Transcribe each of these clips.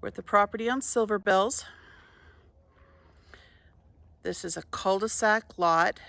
We're at the property on Silver Bells. This is a cul-de-sac lot.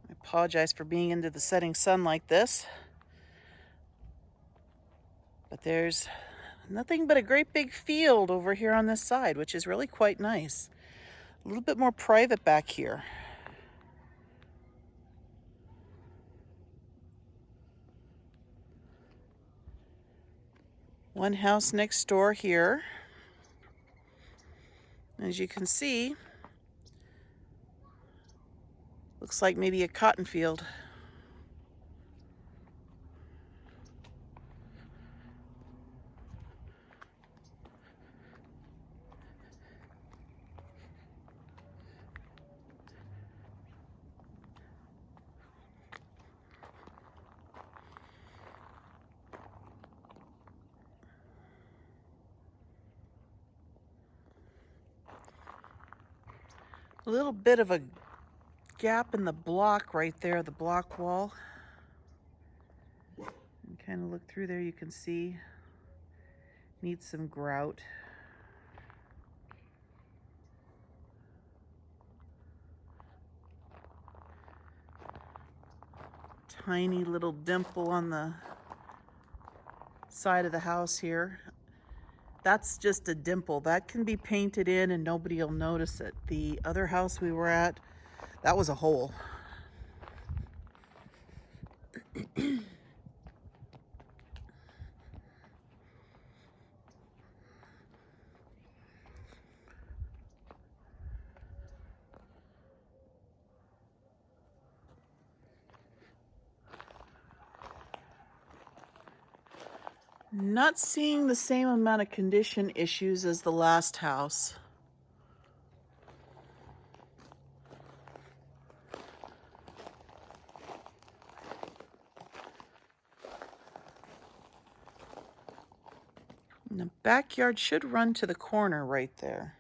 I apologize for being into the setting sun like this, but there's nothing but a great big field over here on this side, which is really quite nice. A little bit more private back here. One house next door here. As you can see, looks like maybe a cotton field. A little bit of a gap in the block right there, the block wall. And kind of look through there, you can see needs some grout. Tiny little dimple on the side of the house here. That's just a dimple. That can be painted in and nobody will notice it. The other house we were at, that was a hole. Not seeing the same amount of condition issues as the last house. And the backyard should run to the corner right there.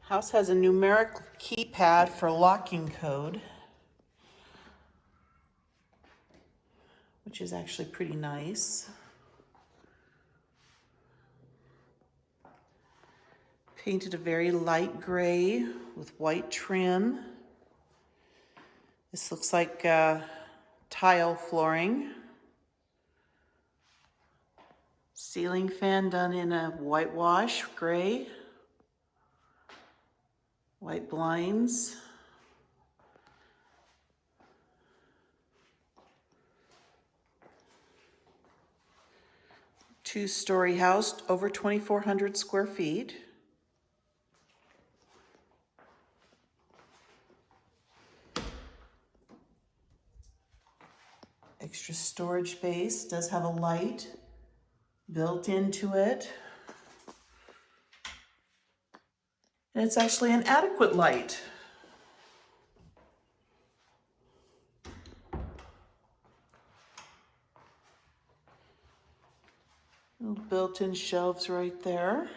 House has a numeric keypad for locking code, which is actually pretty nice. Painted a very light gray with white trim. This looks like tile flooring. Ceiling fan done in a whitewash gray. White blinds. Two-story house, over 2,400 square feet. Extra storage space, does have a light built into it. And it's actually an adequate light. Little built-in shelves right there.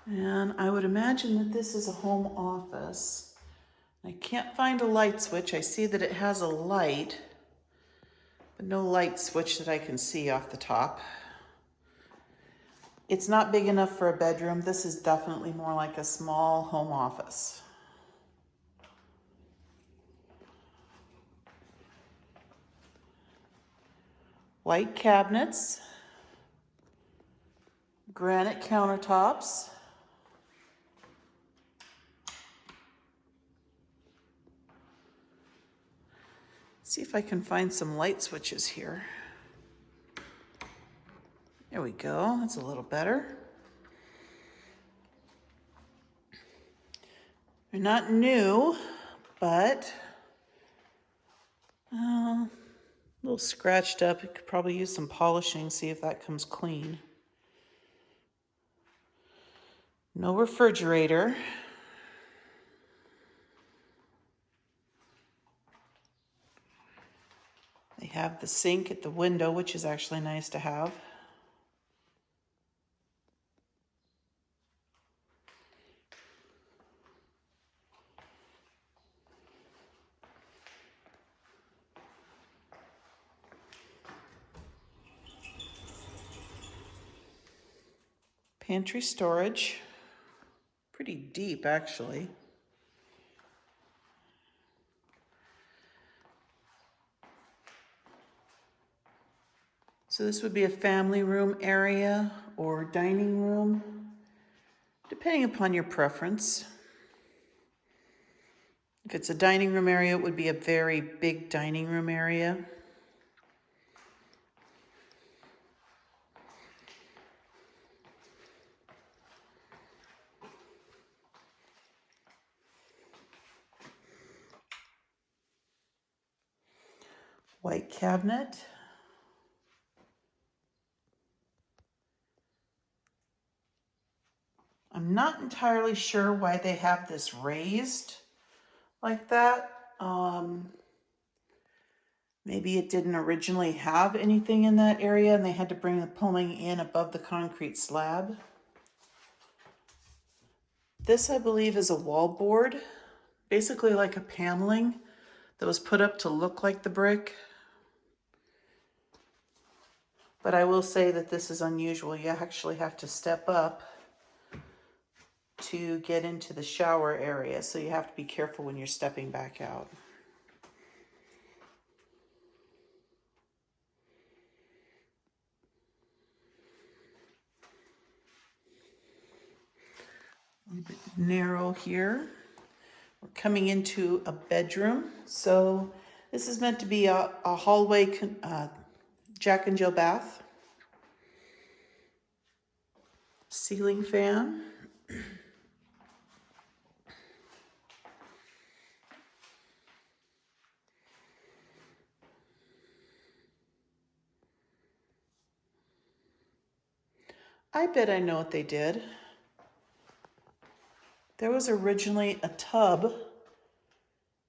And I would imagine that this is a home office. I can't find a light switch. I see that it has a light, but no light switch that I can see off the top. It's not big enough for a bedroom. This is definitely more like a small home office. White cabinets, granite countertops. See if I can find some light switches here. There we go, that's a little better. They're not new, but a little scratched up. It could probably use some polishing, see if that comes clean. No refrigerator. They have the sink at the window, which is actually nice to have. Pantry storage. Pretty deep, actually. So this would be a family room area or dining room, depending upon your preference. If it's a dining room area, it would be a very big dining room area. White cabinet. I'm not entirely sure why they have this raised like that. Maybe it didn't originally have anything in that area and they had to bring the plumbing in above the concrete slab. This, I believe, is a wallboard, basically like a paneling that was put up to look like the brick. But I will say that this is unusual. You actually have to step up to get into the shower area, so you have to be careful when you're stepping back out. A little bit narrow here. We're coming into a bedroom. So this is meant to be a hallway Jack and Jill bath. Ceiling fan. I bet I know what they did. There was originally a tub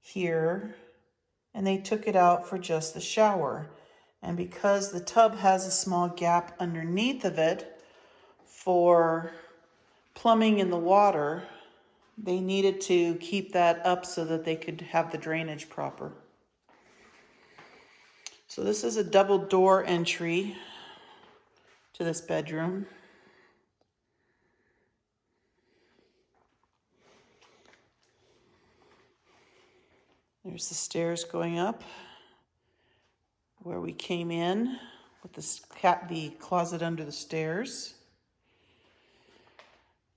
here, and they took it out for just the shower. And because the tub has a small gap underneath of it for plumbing in the water, they needed to keep that up so that they could have the drainage proper. So this is a double door entry to this bedroom. There's the stairs going up where we came in with the closet under the stairs.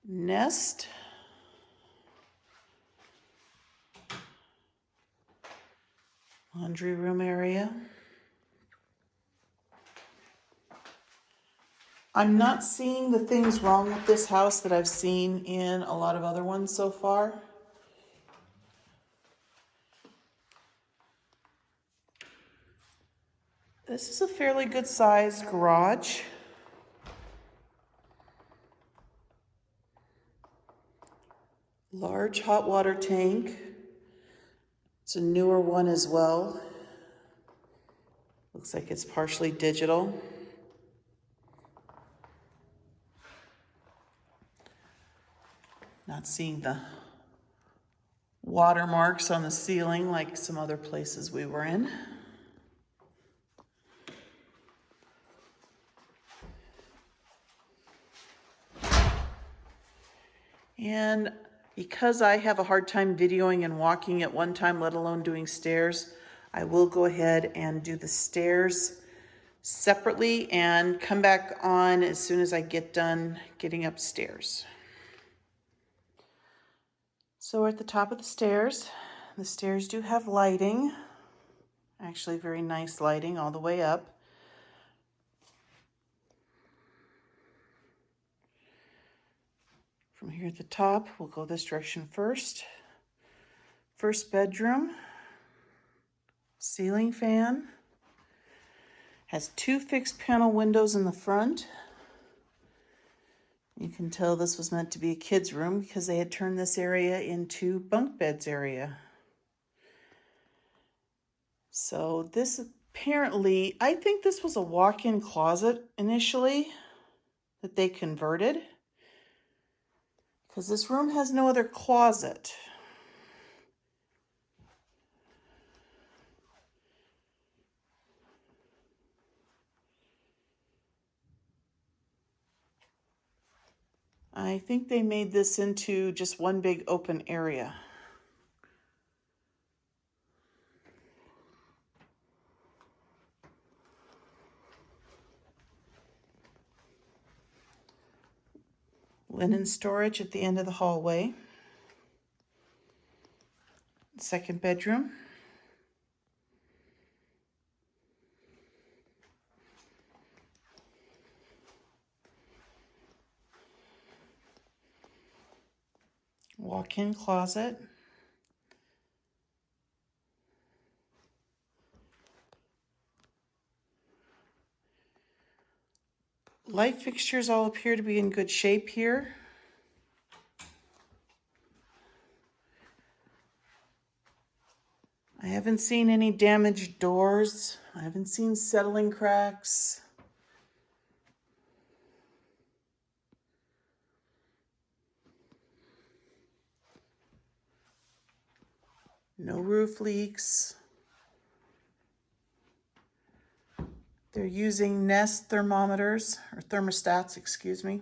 Nest. Laundry room area. I'm not seeing the things wrong with this house that I've seen in a lot of other ones so far. This is a fairly good sized garage. Large hot water tank. It's a newer one as well. Looks like it's partially digital. Not seeing the watermarks on the ceiling like some other places we were in. And because I have a hard time videoing and walking at one time, let alone doing stairs, I will go ahead and do the stairs separately and come back on as soon as I get done getting upstairs. So we're at the top of the stairs. The stairs do have lighting, actually very nice lighting all the way up. From here at the top, we'll go this direction first. First bedroom, ceiling fan. Has 2 fixed panel windows in the front. You can tell this was meant to be a kid's room because they had turned this area into bunk beds area. So this apparently, I think this was a walk-in closet initially that they converted, because this room has no other closet. I think they made this into just one big open area. Linen storage at the end of the hallway. Second bedroom. Walk-in closet. Light fixtures all appear to be in good shape here. I haven't seen any damaged doors. I haven't seen settling cracks. No roof leaks. They're using Nest thermometers, or thermostats, excuse me.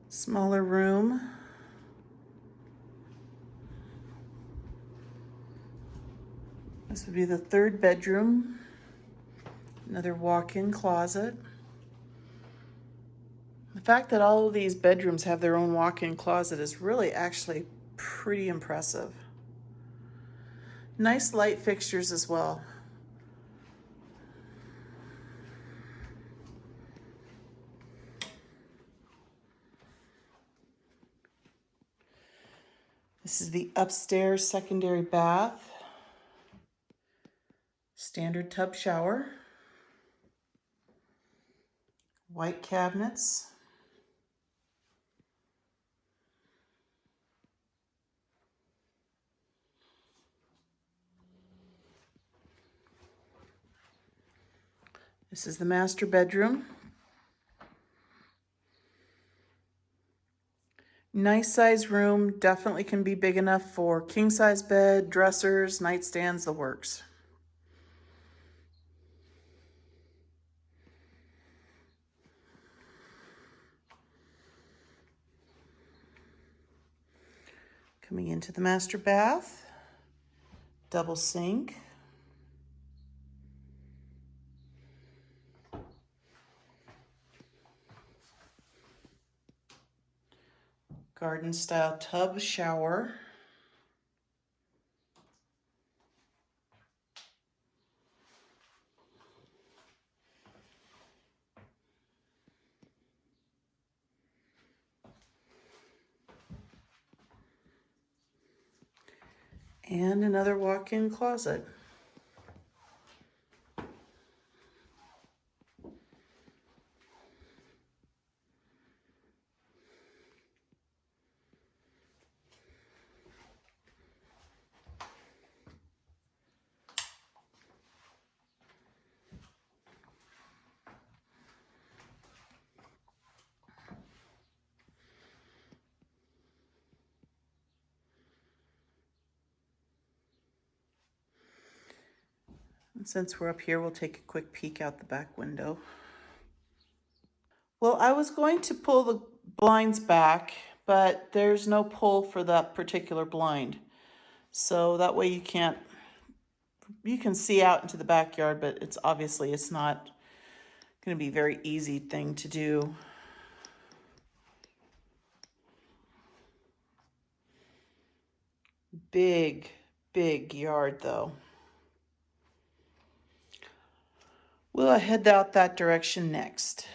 Smaller room. This would be the third bedroom. Another walk-in closet. The fact that all of these bedrooms have their own walk-in closet is really actually pretty impressive. Nice light fixtures as well. This is the upstairs secondary bath. Standard tub shower. White cabinets. This is the master bedroom. Nice size room, definitely can be big enough for king size bed, dressers, nightstands, the works. Coming into the master bath, double sink. Garden style tub shower. And another walk-in closet. And since we're up here, we'll take a quick peek out the back window. Well, I was going to pull the blinds back, but there's no pull for that particular blind. So that way you can see out into the backyard, but it's not going to be a very easy thing to do. Big yard though. We'll head out that direction next.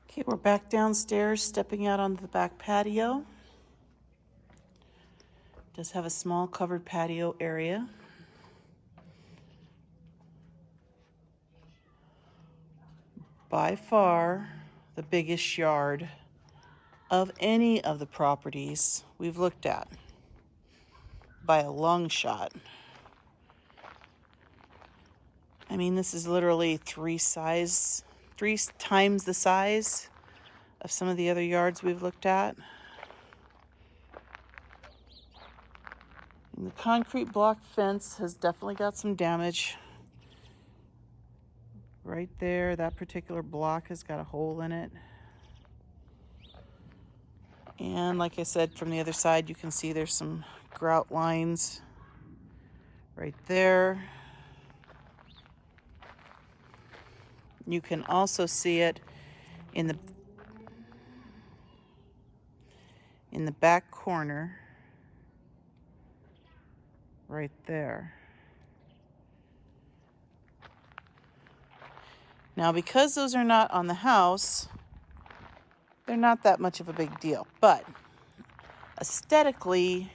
Okay, we're back downstairs, stepping out onto the back patio. It does have a small covered patio area. By far the biggest yard of any of the properties we've looked at, by a long shot. I mean, this is literally three times the size of some of the other yards we've looked at. And the concrete block fence has definitely got some damage. Right there, that particular block has got a hole in it. And like I said, from the other side, you can see there's some grout lines right there. You can also see it in the back corner right there. Now, because those are not on the house, they're not that much of a big deal. But aesthetically,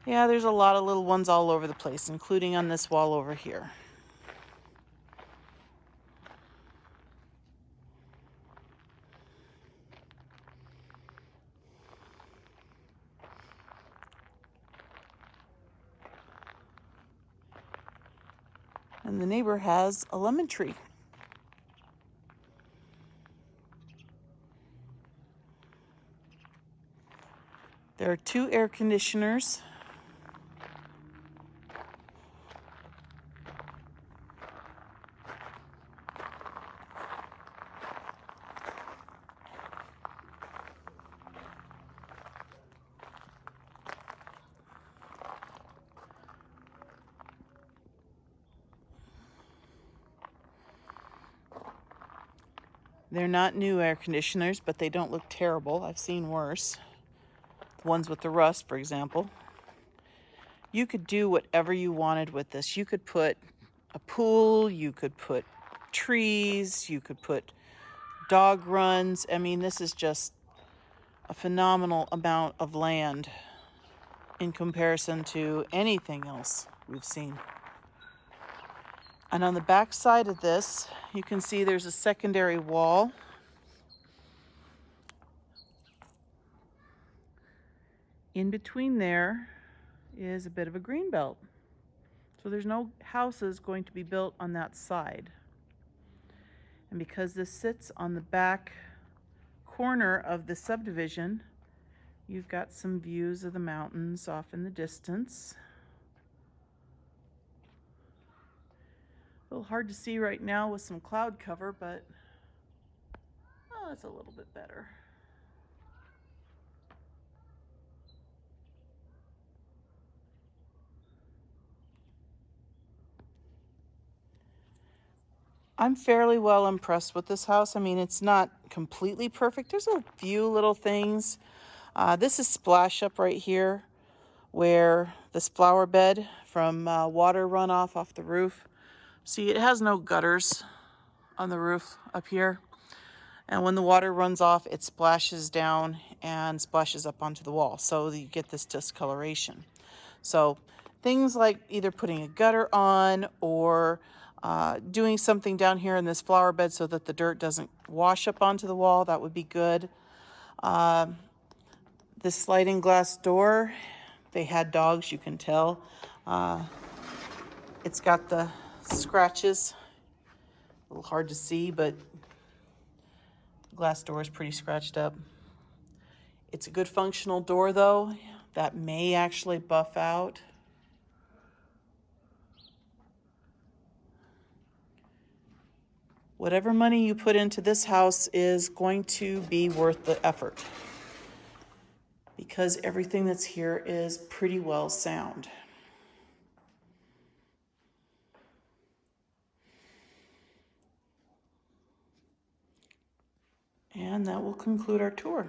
yeah, there's a lot of little ones all over the place, including on this wall over here. And the neighbor has a lemon tree. There are 2 air conditioners. They're not new air conditioners, but they don't look terrible. I've seen worse. The ones with the rust, for example. You could do whatever you wanted with this. You could put a pool, you could put trees, you could put dog runs. I mean, this is just a phenomenal amount of land in comparison to anything else we've seen. And on the back side of this, you can see there's a secondary wall. In between there is a bit of a green belt. So there's no houses going to be built on that side. And because this sits on the back corner of the subdivision, you've got some views of the mountains off in the distance. A little hard to see right now with some cloud cover, but oh, it's a little bit better. I'm fairly well impressed with this house. I mean, it's not completely perfect. There's a few little things. This is splash up right here where this flower bed from water runoff off the roof. See, it has no gutters on the roof up here. And when the water runs off, it splashes down and splashes up onto the wall. So you get this discoloration. So things like either putting a gutter on or doing something down here in this flower bed so that the dirt doesn't wash up onto the wall, that would be good. This sliding glass door, they had dogs, you can tell. It's got the scratches. A little hard to see, but the glass door is pretty scratched up. It's a good functional door though. That may actually buff out. Whatever money you put into this house is going to be worth the effort, because everything that's here is pretty well sound. And that will conclude our tour.